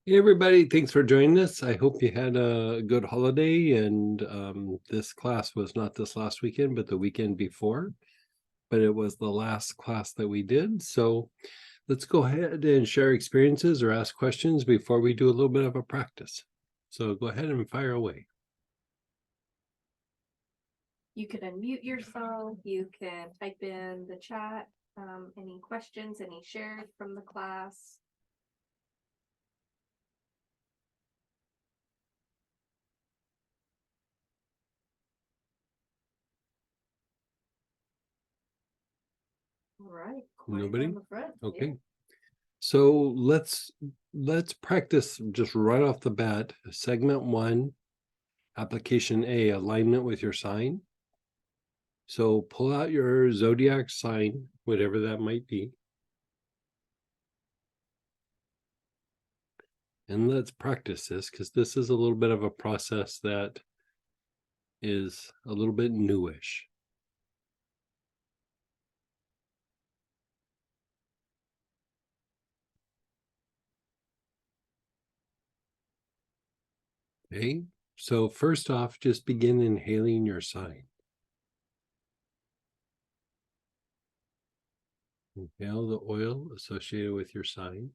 Hey everybody, thanks for joining us. I hope you had a good holiday and this class was not this last weekend, but the weekend before, but it was the last class that we did. So let's go ahead and share experiences or ask questions before we do a little bit of a practice. So go ahead and fire away. You can unmute yourself. You can type in the chat any questions, any shares from the class. All right. Nobody? On the front. Okay. Yeah. So let's practice just right off the bat. Segment 1, application A, alignment with your sign. So pull out your zodiac sign, whatever that might be. And let's practice this because this is a little bit of a process that is a little bit newish. Okay, so first off, just begin inhaling your sign. Inhale the oil associated with your sign.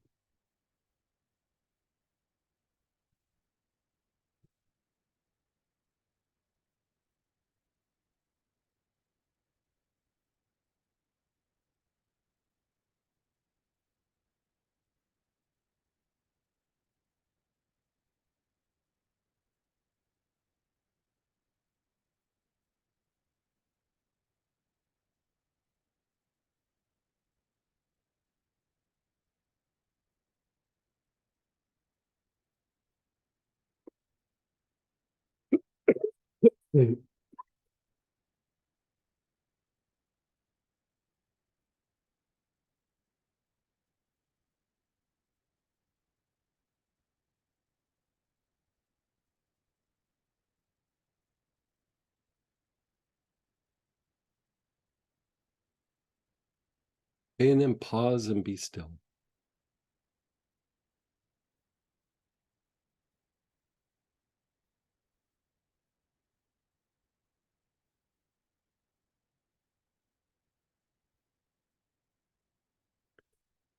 Okay, and then pause and be still.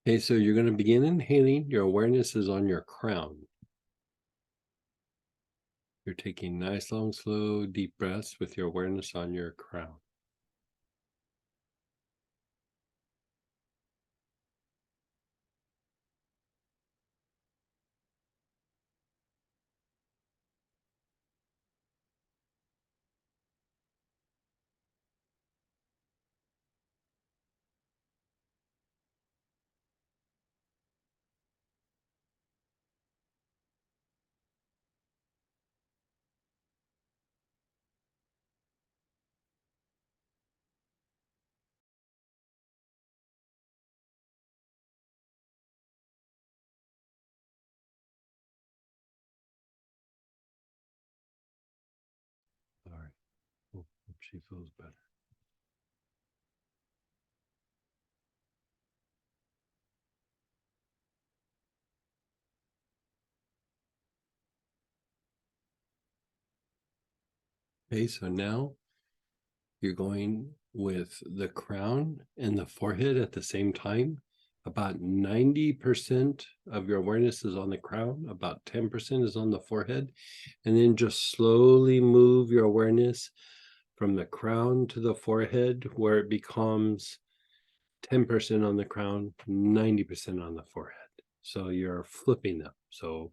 Okay, so you're going to begin inhaling. Your awareness is on your crown. You're taking nice, long, slow, deep breaths with your awareness on your crown. All right. Hope she feels better. Okay, so now you're going with the crown and the forehead at the same time. About 90% of your awareness is on the crown, about 10% is on the forehead. And then just slowly move your awareness from the crown to the forehead, where it becomes 10% on the crown, 90% on the forehead. So you're flipping them. So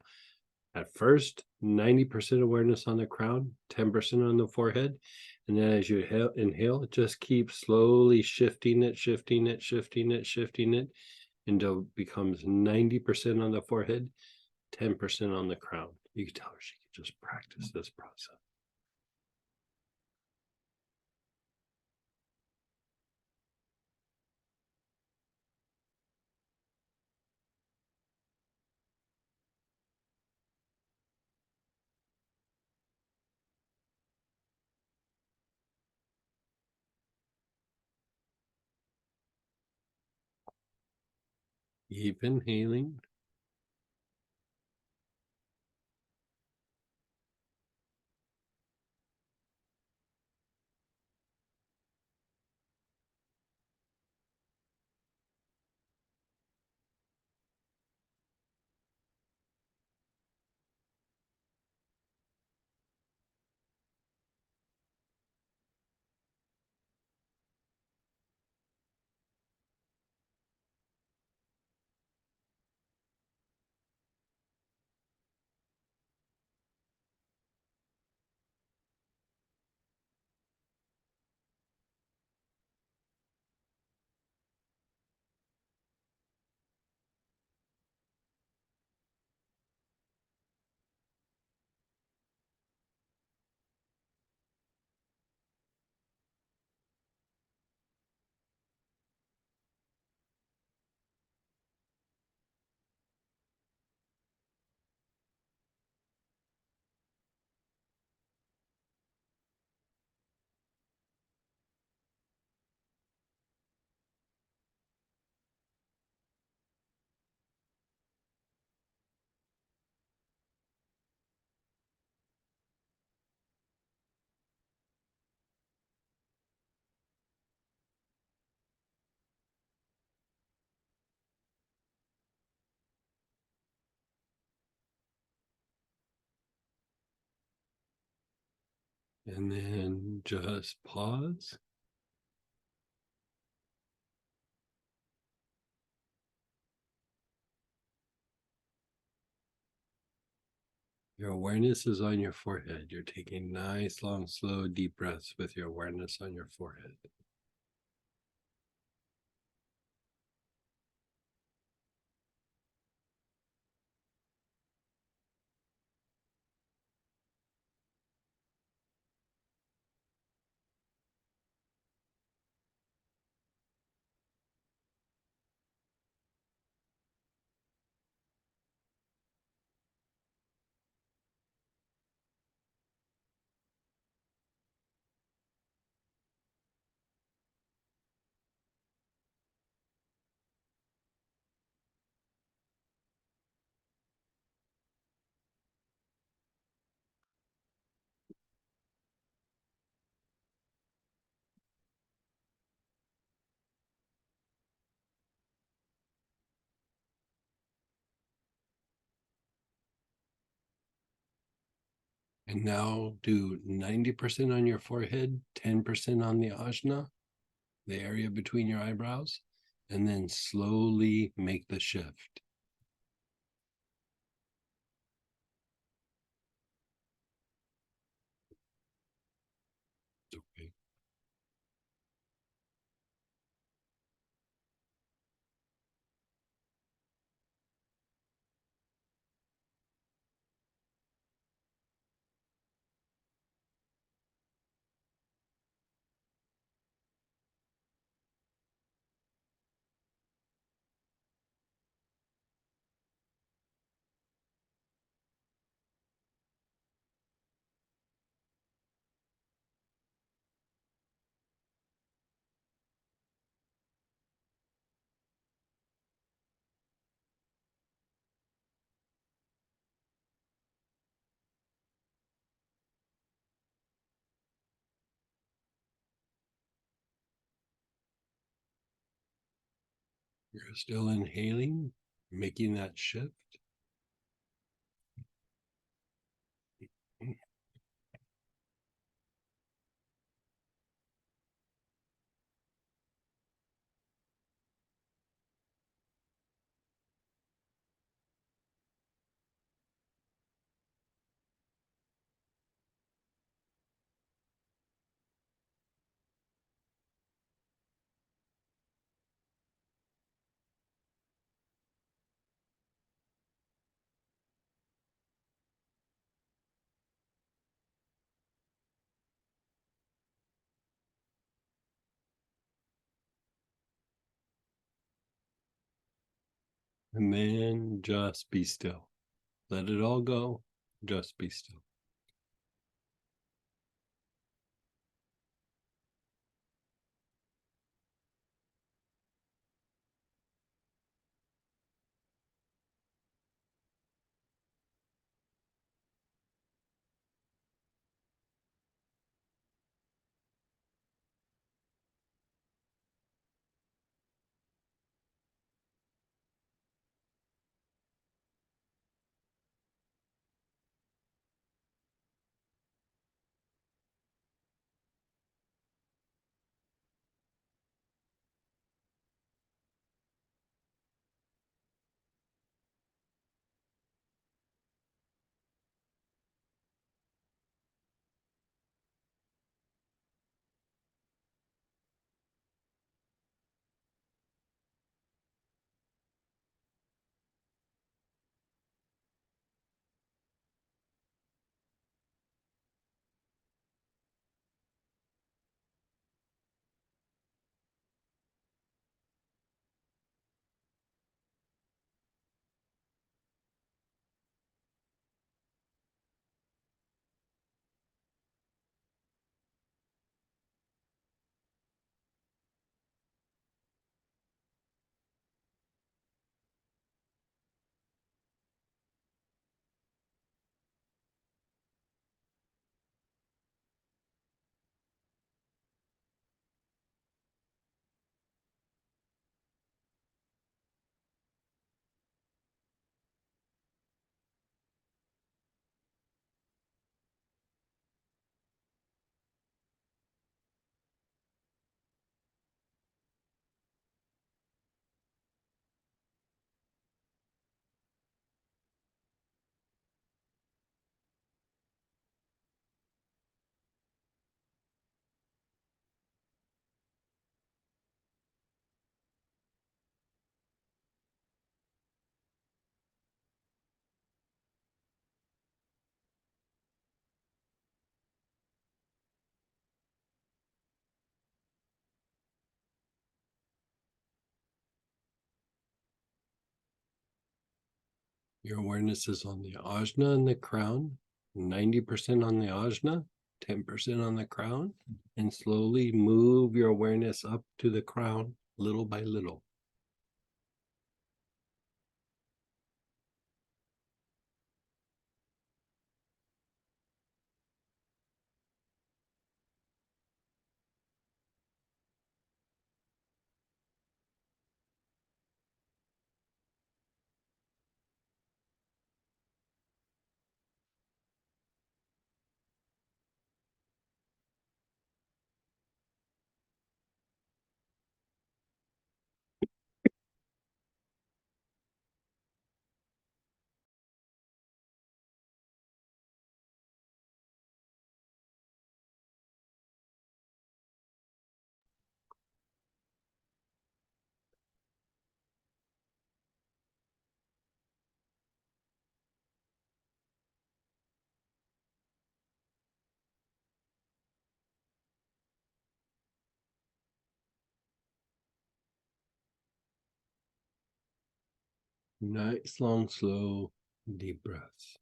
at first, 90% awareness on the crown, 10% on the forehead. And then as you inhale, just keep slowly shifting it, shifting it, shifting it, shifting it until it becomes 90% on the forehead, 10% on the crown. You can tell her she can just practice this process. Keep inhaling. And then just pause. Your awareness is on your forehead. You're taking nice, long, slow, deep breaths with your awareness on your forehead. And now do 90% on your forehead, 10% on the ajna, the area between your eyebrows, and then slowly make the shift. Okay. You're still inhaling, making that shift. And then just be still. Let it all go. Just be still. Your awareness is on the ajna and the crown, 90% on the ajna, 10% on the crown, and slowly move your awareness up to the crown little by little. Nice, long, slow, deep breaths.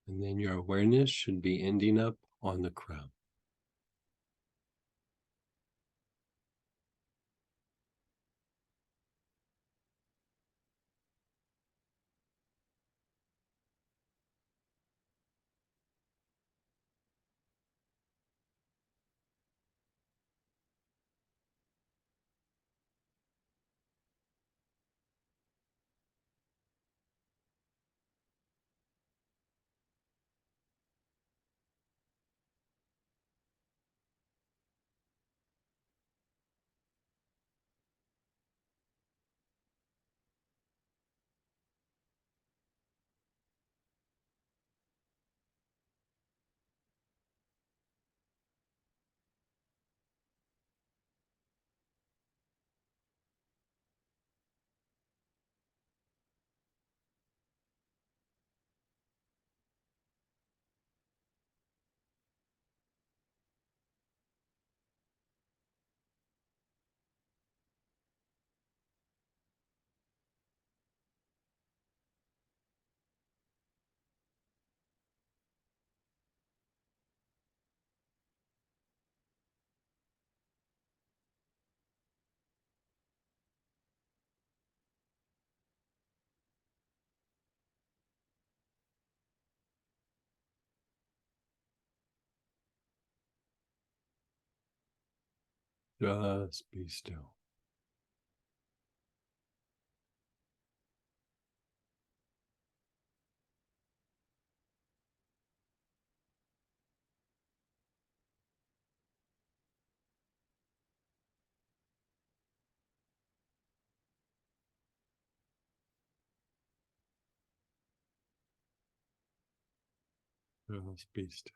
And then your awareness should be ending up on the crown. Just be still. Just be still.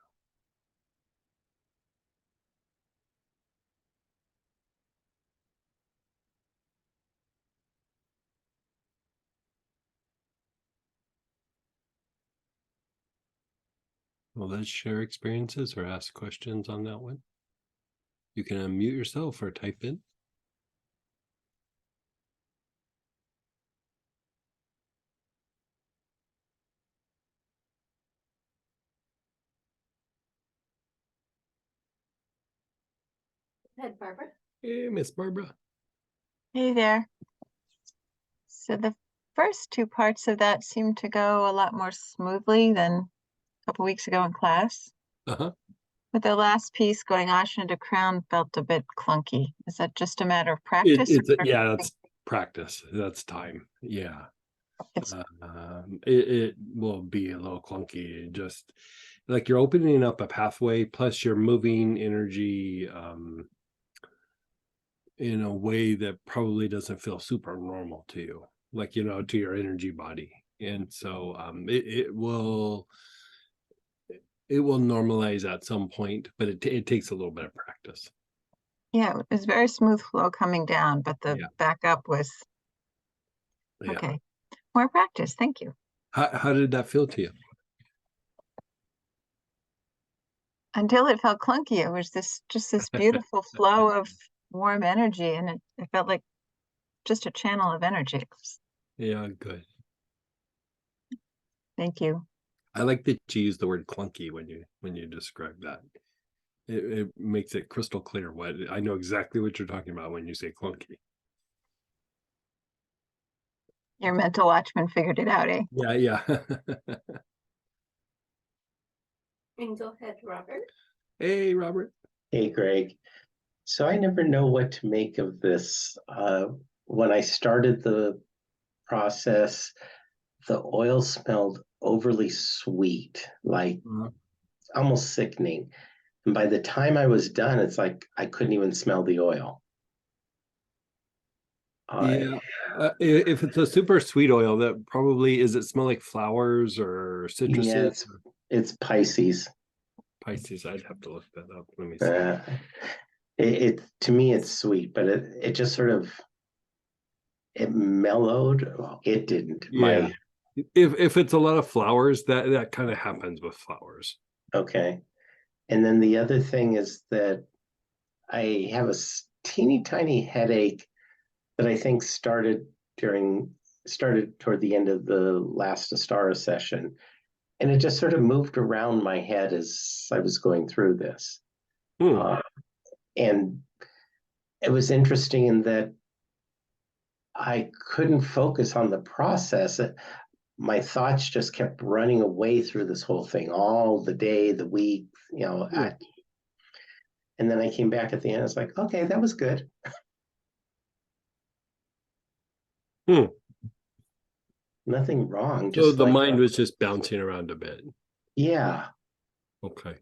Well, let's share experiences or ask questions on that one. You can unmute yourself or type in. Go ahead, Barbara. Hey, Miss Barbara. Hey there. So the first two parts of that seemed to go a lot more smoothly than a couple weeks ago in class. Uh-huh. But the last piece going Ashna to crown felt a bit clunky. Is that just a matter of practice? Yeah, that's practice. That's time. Yeah. It's It will be a little clunky. Just like you're opening up a pathway, plus you're moving energy in a way that probably doesn't feel super normal to you, like, to your energy body. And so it will normalize at some point, but it takes a little bit of practice. yeah, it was very smooth flow coming down, but the Yeah. backup was Yeah. okay. More practice. Thank you. How did that feel to you? until it felt clunky. It was just this beautiful flow of warm energy, and it felt like just a channel of energy. Yeah, good. Thank you. I like that you use the word clunky when you describe that. It makes it crystal clear what I know exactly what you're talking about when you say clunky. Your mental watchman figured it out, eh? Yeah, yeah. And go ahead, Robert. Hey, Robert. Hey, Greg. So I never know what to make of this. When I started the process, the oil smelled overly sweet, like almost sickening. And by the time I was done, it's like I couldn't even smell the oil. Yeah. If it's a super sweet oil, that probably is it smell like flowers or Yeah, citruses? it's Pisces. Pisces. I'd have to look that up. Let me see. It to me it's sweet, but it just sort of it mellowed. Well, it didn't. Yeah. If it's a lot of flowers, that kind of happens with flowers. Okay. And then the other thing is that I have a teeny tiny headache that I think started toward the end of the last Astara session. And it just sort of moved around my head as I was going through this. And it was interesting in that I couldn't focus on the process. My thoughts just kept running away through this whole thing, all the day, the week, and then I came back at the end. I was like, okay, that was good. Nothing wrong. So the mind was just bouncing around a bit. Yeah. Okay.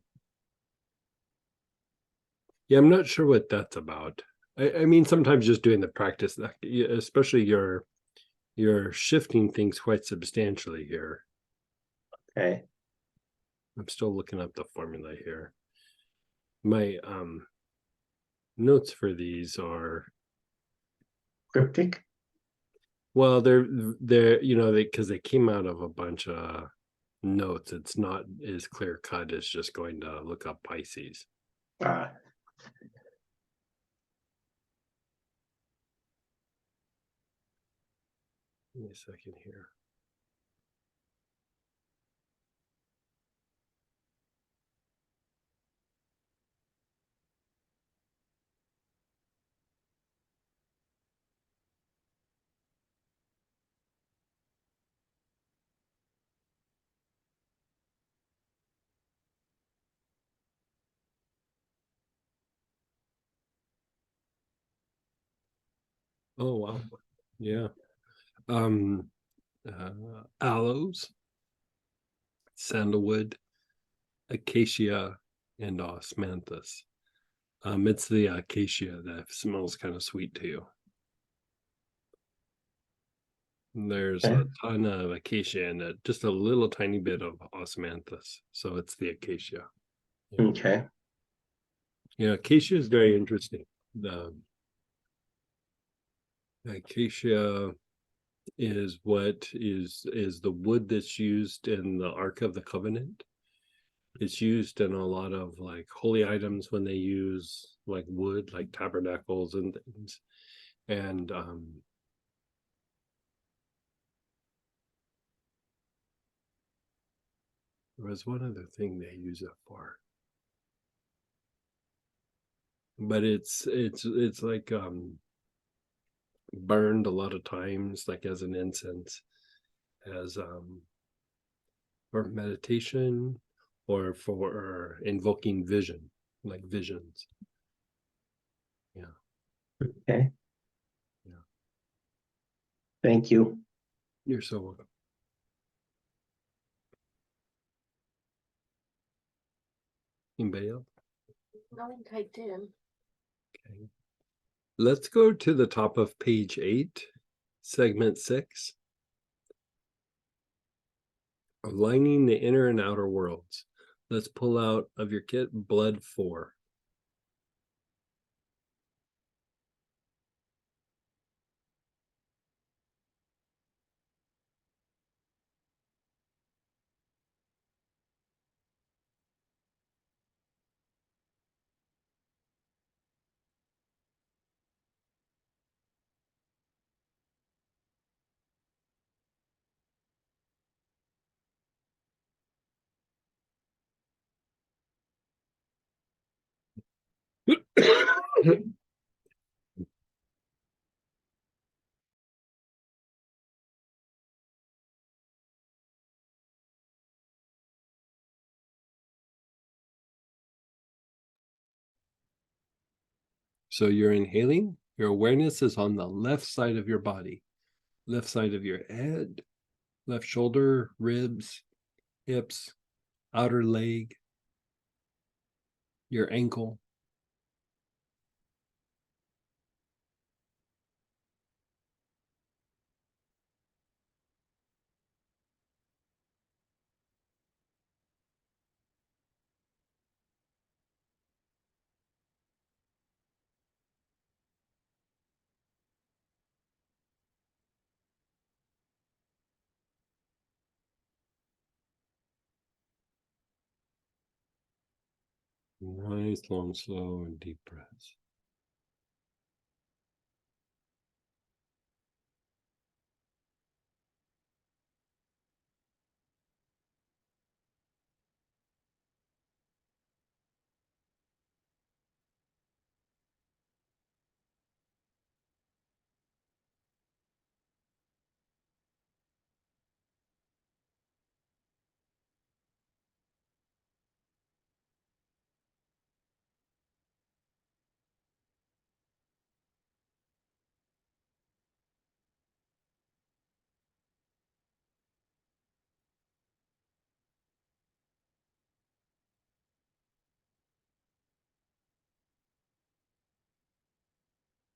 Yeah, I'm not sure what that's about. I mean, sometimes just doing the practice, especially you're shifting things quite substantially here. Okay. I'm still looking up the formula here. My notes for these are Cryptic. well, they're because they came out of a bunch of notes. It's not as clear cut as just going to look up Pisces. Give me a second here. Oh wow. Yeah. Aloes, sandalwood, acacia, and osmanthus. It's the acacia that smells kind of sweet to you. There's a ton of acacia and just a little tiny bit of osmanthus. So it's the acacia. Yeah. Okay. Yeah, acacia is very interesting. The acacia is what is the wood that's used in the Ark of the Covenant. It's used in a lot of like holy items when they use like wood, like tabernacles and things. And there was one other thing they use it for. But it's like burned a lot of times, like as an incense, as for meditation or for invoking vision, like visions. Yeah. Okay. Yeah. Thank you. You're so welcome. Anybody else? No one typed in. Okay. Let's go to the top of page 8, segment 6. Aligning the inner and outer worlds. Let's pull out of your kit blood 4. So you're inhaling, your awareness is on the left side of your body, left side of your head, left shoulder, ribs, hips, outer leg, your ankle. Nice, long, slow, and deep breaths.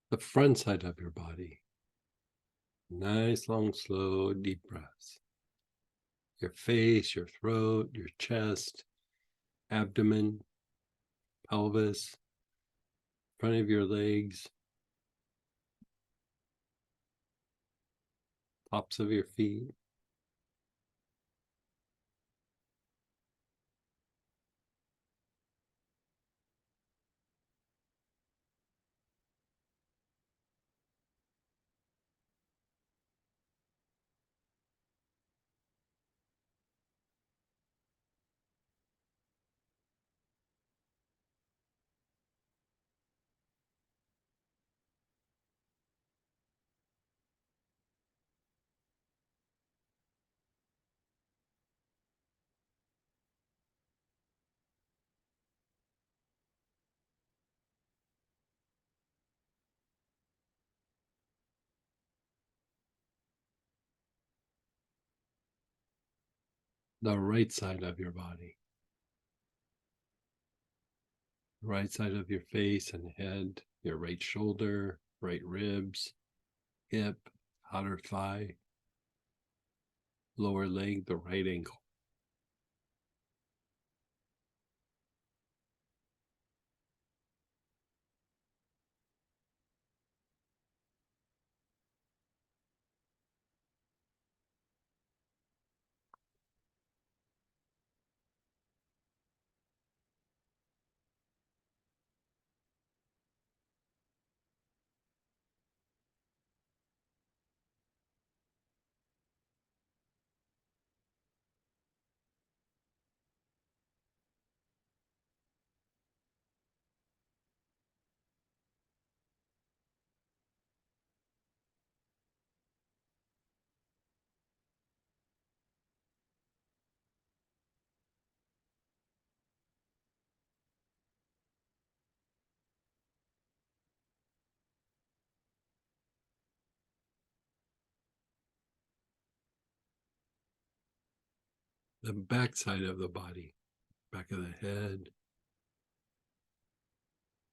The front side of your body. Nice, long, slow, deep breaths. Your face, your throat, your chest, abdomen, pelvis, front of your legs, tops of your feet. The right side of your body. Right side of your face and head, your right shoulder, right ribs, hip, outer thigh, lower leg, the right ankle. The back side of the body, back of the head,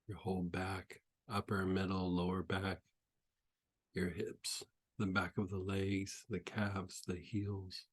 your whole back, upper, middle, lower back, your hips, the back of the legs, the calves, the heels.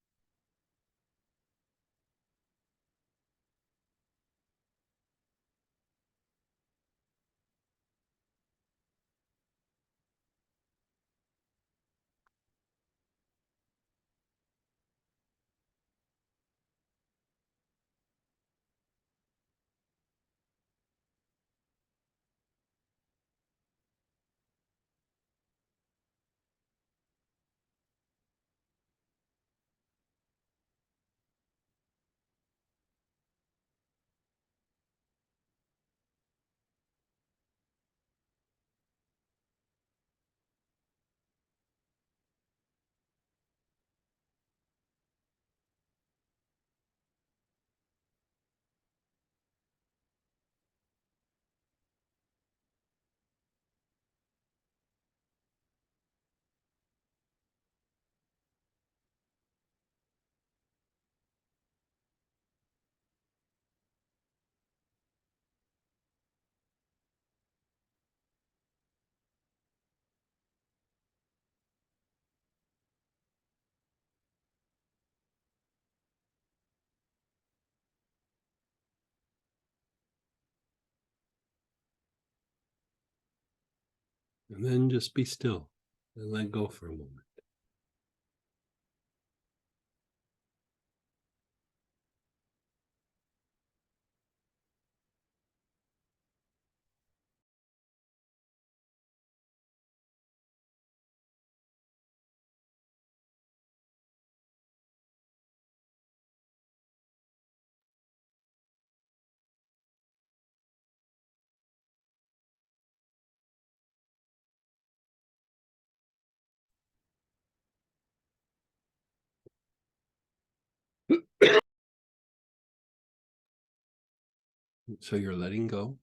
And then just be still and let go for a moment. So you're letting go.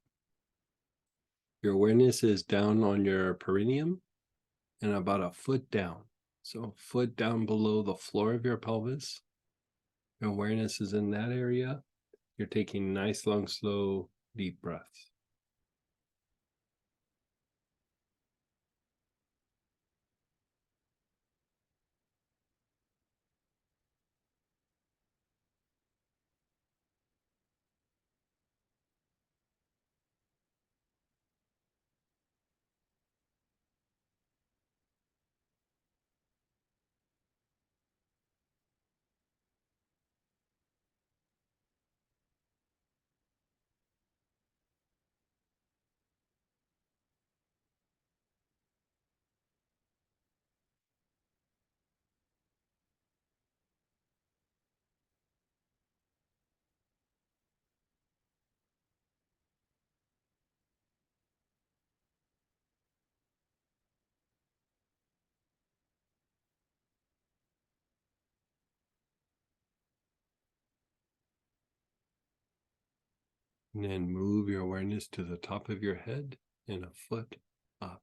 Your awareness is down on your perineum and about a foot down. So a foot down below the floor of your pelvis. Your awareness is in that area. You're taking nice, long, slow, deep breaths. And then move your awareness to the top of your head and a foot up.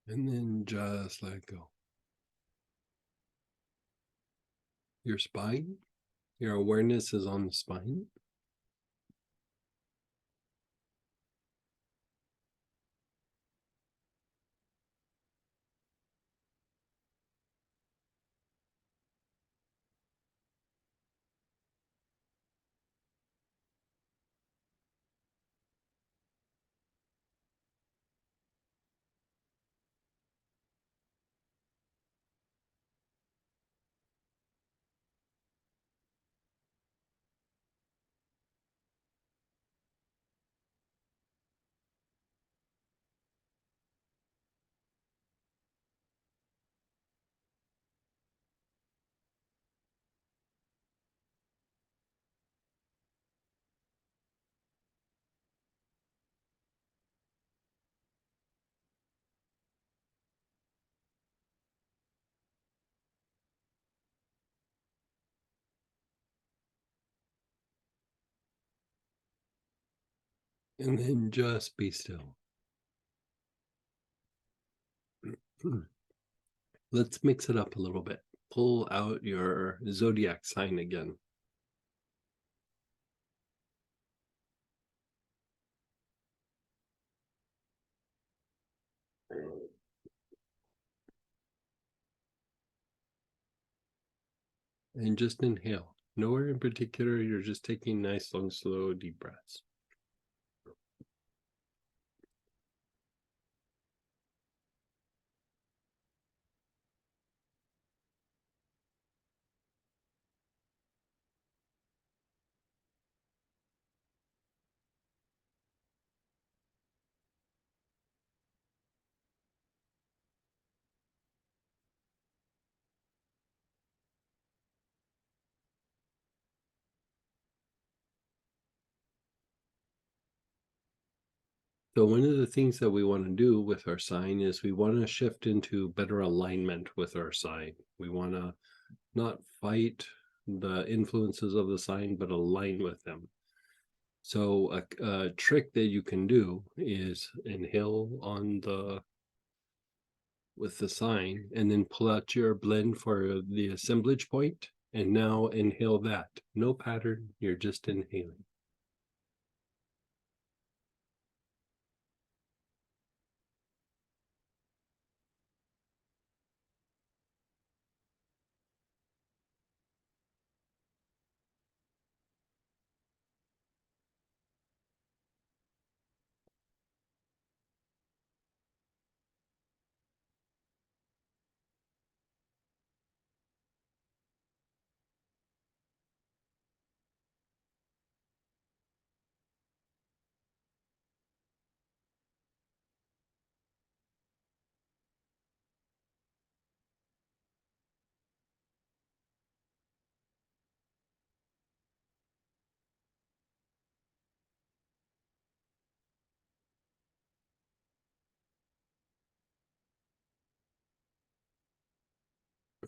And then just let go. Your spine, your awareness is on the spine. And then just be still. Let's mix it up a little bit. Pull out your zodiac sign again. And just inhale. Nowhere in particular. You're just taking nice, long, slow, deep breaths. So one of the things that we want to do with our sign is we want to shift into better alignment with our sign. We want to not fight the influences of the sign, but align with them. So a trick that you can do is inhale on the with the sign and then pull out your blend for the assemblage point, and now inhale that. No pattern, you're just inhaling.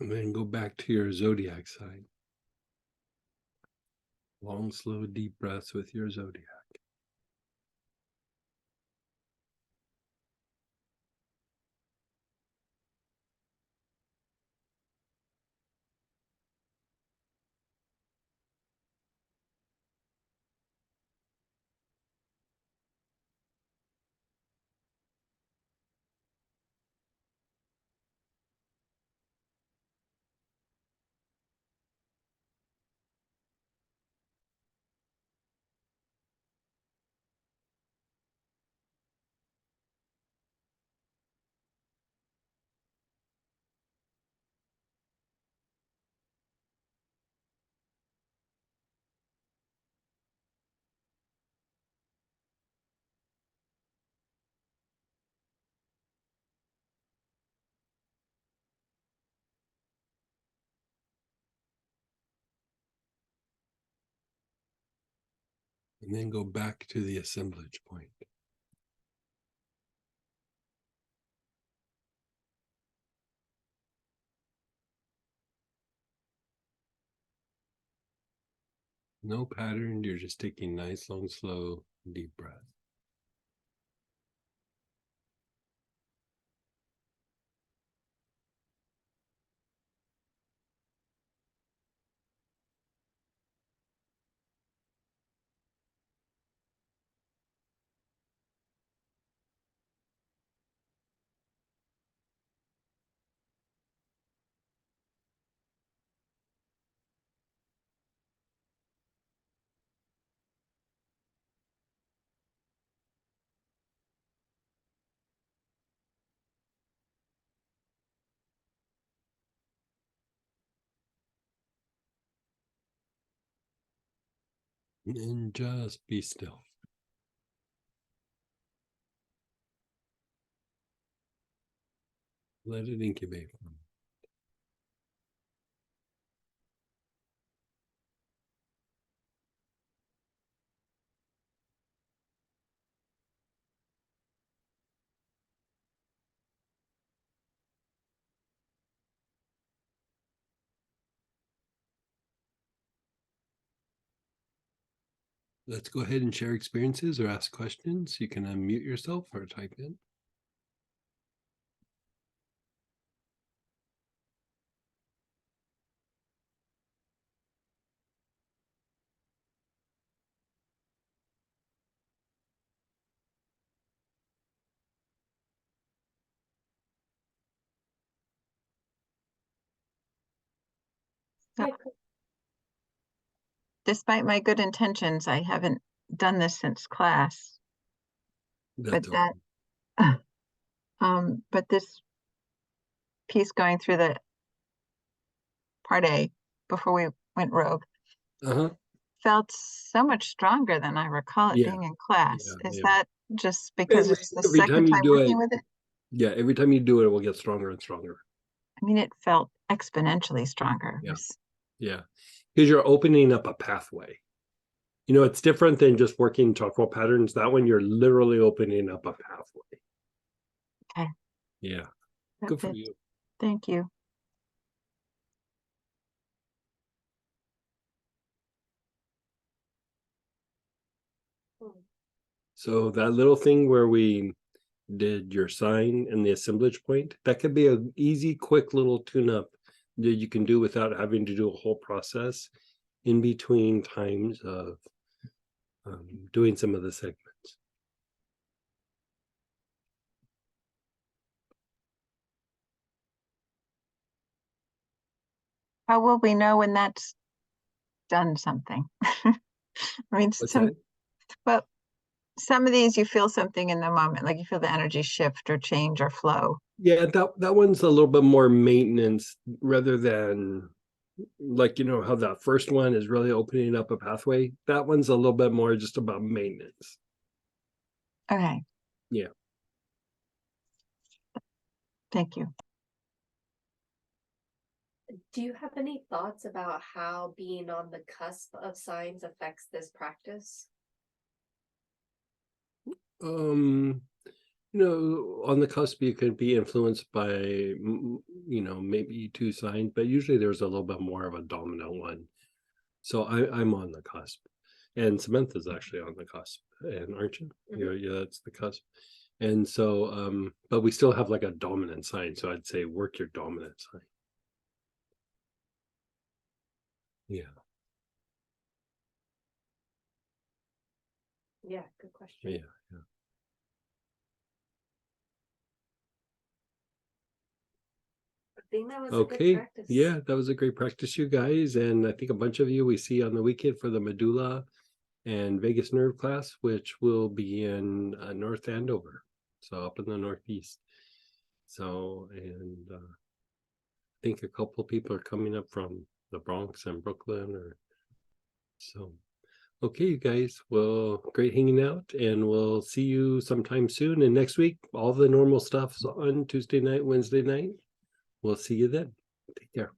And then go back to your zodiac sign. Long, slow, deep breaths with your zodiac. And then go back to the assemblage point. No pattern, you're just taking nice, long, slow, deep breath. And just be still. Let it incubate. Let's go ahead and share experiences or ask questions. You can unmute yourself or type in. So- Hi, despite my good intentions, I haven't done this since class. But That's that, but this piece going through the part A before we went rogue uh-huh. felt so much stronger than I recall it Yeah, being in class. yeah, Is yeah. that just because it's the Every second time you time do working it, with it? yeah, every time you do it, it will get stronger and stronger. I mean, it felt exponentially stronger. It Yeah. was- Yeah, because you're opening up a pathway. You know, it's different than just working chakra patterns. That one, you're literally opening up a pathway. Okay. Yeah, that good for fits. you. Thank you. So that little thing where we did your sign and the assemblage point, that could be an easy, quick little tune-up that you can do without having to do a whole process in between times of doing some of the segments. How will we know when that's done something? I mean, What's that? well, some of these you feel something in the moment, like you feel the energy shift or change or flow. Yeah, that one's a little bit more maintenance rather than like, you know, how that first one is really opening up a pathway. That one's a little bit more just about maintenance. Okay. Yeah. Thank you. Do you have any thoughts about how being on the cusp of signs affects this practice? You know, on the cusp you could be influenced by you know, maybe two signs, but usually there's a little bit more of a dominant one. So I'm on the cusp, and Samantha's actually on the cusp, and aren't you? Yeah, that's the cusp. And so but we still have like a dominant sign, so I'd say work your dominant sign. Yeah. Yeah, good question. Yeah. I think that was a good Okay. practice. Yeah, that was a great practice, you guys. And I think a bunch of you we see on the weekend for the medulla and vagus nerve class, which will be in North Andover. So up in the Northeast. So, and I think a couple of people are coming up from the Bronx and Brooklyn or so. Okay, you guys. Well, great hanging out, and we'll see you sometime soon. And next week, all the normal stuff's on Tuesday night, Wednesday night. We'll see you then. Take care.